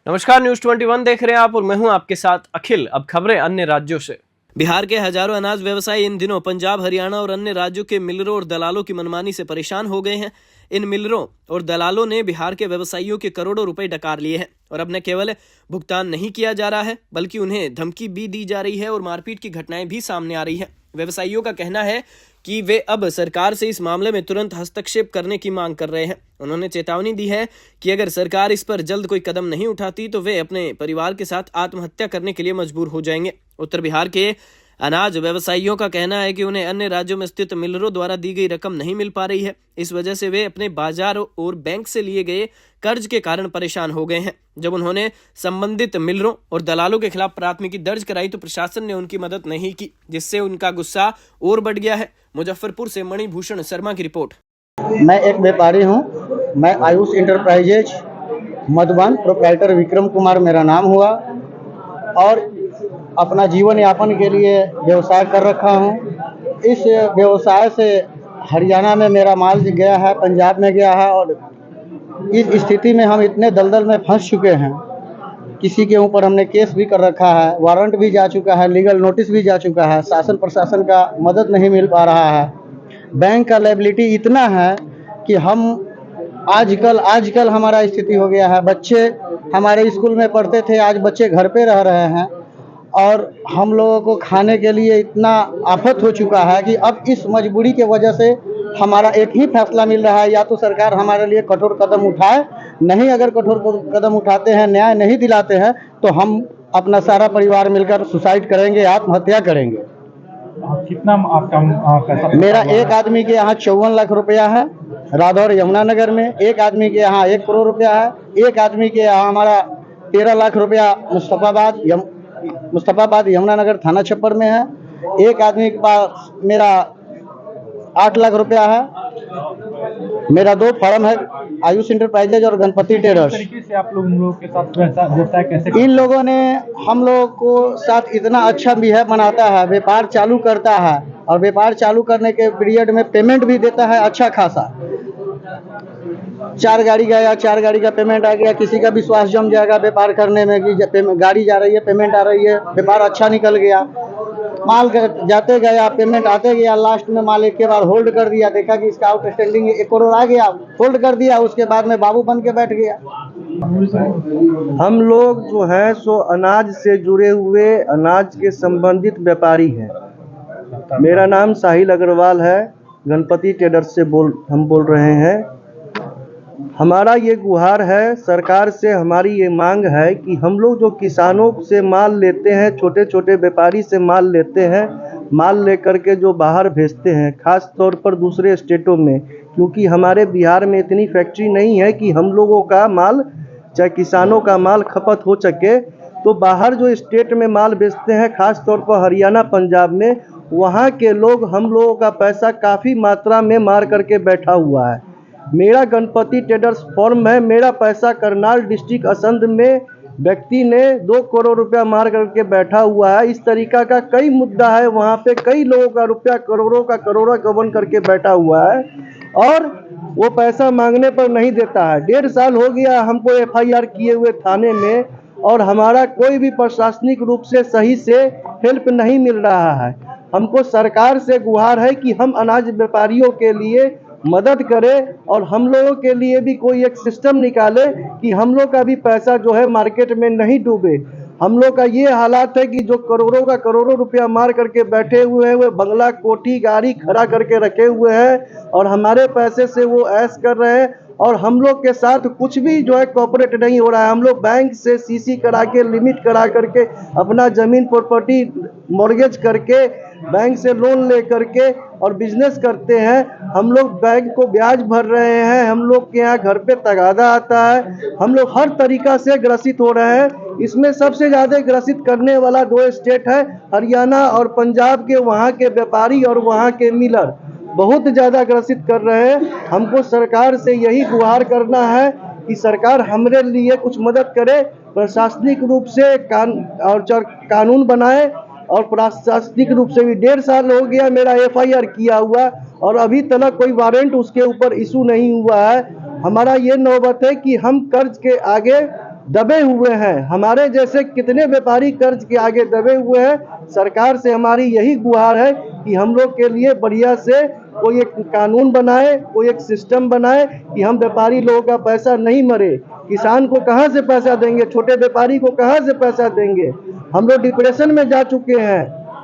नमस्कार, न्यूज 21 देख रहे हैं आप और मैं हूं आपके साथ अखिल। अब खबरें अन्य राज्यों से। बिहार के हजारों अनाज व्यवसायी इन दिनों पंजाब, हरियाणा और अन्य राज्यों के मिलरों और दलालों की मनमानी से परेशान हो गए हैं। इन मिलरों और दलालों ने बिहार के व्यवसायियों के करोड़ों रुपए डकार लिए हैं और अब न केवल भुगतान नहीं किया जा रहा है बल्कि उन्हें धमकी भी दी जा रही है और मारपीट की घटनाएं भी सामने आ रही हैं। व्यवसायियों का कहना है कि वे अब सरकार से इस मामले में तुरंत हस्तक्षेप करने की मांग कर रहे हैं। उन्होंने चेतावनी दी है कि अगर सरकार इस पर जल्द कोई कदम नहीं उठाती तो वे अपने परिवार के साथ आत्महत्या करने के लिए मजबूर हो जाएंगे। उत्तर बिहार के अनाज व्यवसायियों का कहना है कि उन्हें अन्य राज्यों में स्थित मिलरों द्वारा दी गई रकम नहीं मिल पा रही है। इस वजह से वे अपने बाजार और बैंक से लिए गए कर्ज के कारण परेशान हो गए हैं। जब उन्होंने संबंधित मिलरों और दलालों के खिलाफ प्राथमिकी दर्ज कराई तो प्रशासन ने उनकी मदद नहीं की, जिससे उनका गुस्सा और बढ़ गया है। मुजफ्फरपुर से मणिभूषण शर्मा की रिपोर्ट। मैं एक व्यापारी हूँ। मैं आयुष इंटरप्राइजेज मधुबन प्रोप्राइटर विक्रम कुमार मेरा नाम हुआ और अपना जीवन यापन के लिए व्यवसाय कर रखा हूँ। इस व्यवसाय से हरियाणा में मेरा माल गया है, पंजाब में गया है और इस स्थिति में हम इतने दलदल में फंस चुके हैं। किसी के ऊपर हमने केस भी कर रखा है, वारंट भी जा चुका है, लीगल नोटिस भी जा चुका है। शासन प्रशासन का मदद नहीं मिल पा रहा है। बैंक का लायबिलिटी इतना है कि हम आजकल हमारा स्थिति हो गया है। बच्चे हमारे स्कूल में पढ़ते थे, आज बच्चे घर पे रह रहे हैं और हम लोगों को खाने के लिए इतना आफत हो चुका है कि अब इस मजबूरी के वजह से हमारा एक ही फैसला मिल रहा है, या तो सरकार हमारे लिए कठोर कदम उठाए, नहीं अगर कठोर कदम उठाते हैं, न्याय नहीं दिलाते हैं तो हम अपना सारा परिवार मिलकर सुसाइड करेंगे, आत्महत्या करेंगे। कितना आपका पैसा? मेरा एक आदमी के यहाँ 54 लाख रुपया है राधौर यमुनानगर में, एक आदमी के यहाँ 1 करोड़ रुपया है, एक आदमी के यहाँ हमारा 13 लाख रुपया मुस्तफाबाद यमुनानगर थाना छप्पर में है, एक आदमी के पास मेरा 8 लाख रुपया है। मेरा 2 फर्म है, आयुष इंटरप्राइजेज और गणपति ट्रेडर्स। तरीके से आप लोगों के साथ व्यवसाय कैसे? इन लोगों ने हम लोग को साथ इतना अच्छा बिहेव बनाता है, व्यापार चालू करता है और व्यापार चालू करने के पीरियड में पेमेंट भी देता है अच्छा खासा। 4 गाड़ी गया, 4 गाड़ी का पेमेंट आ गया। किसी का विश्वास जम जाएगा व्यापार करने में कि गाड़ी जा रही है, पेमेंट आ रही है, व्यापार अच्छा निकल गया। माल जाते गया, पेमेंट आते गया, लास्ट में माल एक के बार होल्ड कर दिया, देखा कि इसका आउटस्टैंडिंग 1 करोड़ आ गया, होल्ड कर दिया। उसके बाद में बाबू बन के बैठ गया। हम लोग जो हैं सो अनाज से जुड़े हुए अनाज के संबंधित व्यापारी हैं। मेरा नाम साहिल अग्रवाल है, गणपति ट्रेडर्स से हम बोल रहे हैं। हमारा ये गुहार है सरकार से, हमारी ये मांग है कि हम लोग जो किसानों से माल लेते हैं, छोटे छोटे व्यापारी से माल लेते हैं, माल लेकर के जो बाहर भेजते हैं, खास तौर पर दूसरे स्टेटों में, क्योंकि हमारे बिहार में इतनी फैक्ट्री नहीं है कि हम लोगों का माल, चाहे किसानों का माल खपत हो सके। तो बाहर जो स्टेट में माल बेचते हैं, खास तौर पर हरियाणा पंजाब में, वहाँ के लोग हम लोगों का पैसा काफ़ी मात्रा में मार करके बैठा हुआ है। मेरा गणपति ट्रेडर्स फॉर्म है, मेरा पैसा करनाल डिस्ट्रिक्ट असंध में व्यक्ति ने 2 करोड़ रुपया मार करके बैठा हुआ है। इस तरीका का कई मुद्दा है, वहाँ पे कई लोगों का रुपया करोड़ों गबन करके बैठा हुआ है और वो पैसा मांगने पर नहीं देता है। 1.5 साल हो गया हमको FIR किए हुए थाने में और हमारा कोई भी प्रशासनिक रूप से सही से हेल्प नहीं मिल रहा है। हमको सरकार से गुहार है कि हम अनाज व्यापारियों के लिए मदद करें और हम लोगों के लिए भी कोई एक सिस्टम निकाले कि हम लोग का भी पैसा जो है मार्केट में नहीं डूबे। हम लोग का ये हालात है कि जो करोड़ों रुपया मार करके बैठे हुए हैं, वो बंगला, कोठी, गाड़ी खड़ा करके रखे हुए हैं और हमारे पैसे से वो ऐश कर रहे हैं और हम लोग के साथ कुछ भी जो है कोऑपरेट नहीं हो रहा है। हम लोग बैंक से CC करा के, लिमिट करा करके, अपना ज़मीन प्रॉपर्टी मॉर्गेज करके, बैंक से लोन ले करके और बिजनेस करते हैं। हम लोग बैंक को ब्याज भर रहे हैं, हम लोग के यहाँ घर पे तगादा आता है, हम लोग हर तरीका से ग्रसित हो रहे हैं। इसमें सबसे ज़्यादा ग्रसित करने वाला 2 स्टेट है, हरियाणा और पंजाब के। वहाँ के व्यापारी और वहाँ के मिलर बहुत ज़्यादा ग्रसित कर रहे हैं। हमको सरकार से यही गुहार करना है कि सरकार हमारे लिए कुछ मदद करे, प्रशासनिक रूप से कानून बनाए और प्रशासनिक रूप से भी 1.5 साल हो गया मेरा FIR किया हुआ और अभी तक कोई वारंट उसके ऊपर इशू नहीं हुआ है। हमारा ये नौबत है कि हम कर्ज के आगे दबे हुए हैं। हमारे जैसे कितने व्यापारी कर्ज के आगे दबे हुए हैं। सरकार से हमारी यही गुहार है कि हम लोग के लिए बढ़िया से कोई एक कानून बनाए, कोई एक सिस्टम बनाए कि हम व्यापारी लोगों का पैसा नहीं मरे। किसान को कहाँ से पैसा देंगे, छोटे व्यापारी को कहाँ से पैसा देंगे। हम लोग डिप्रेशन में जा चुके हैं।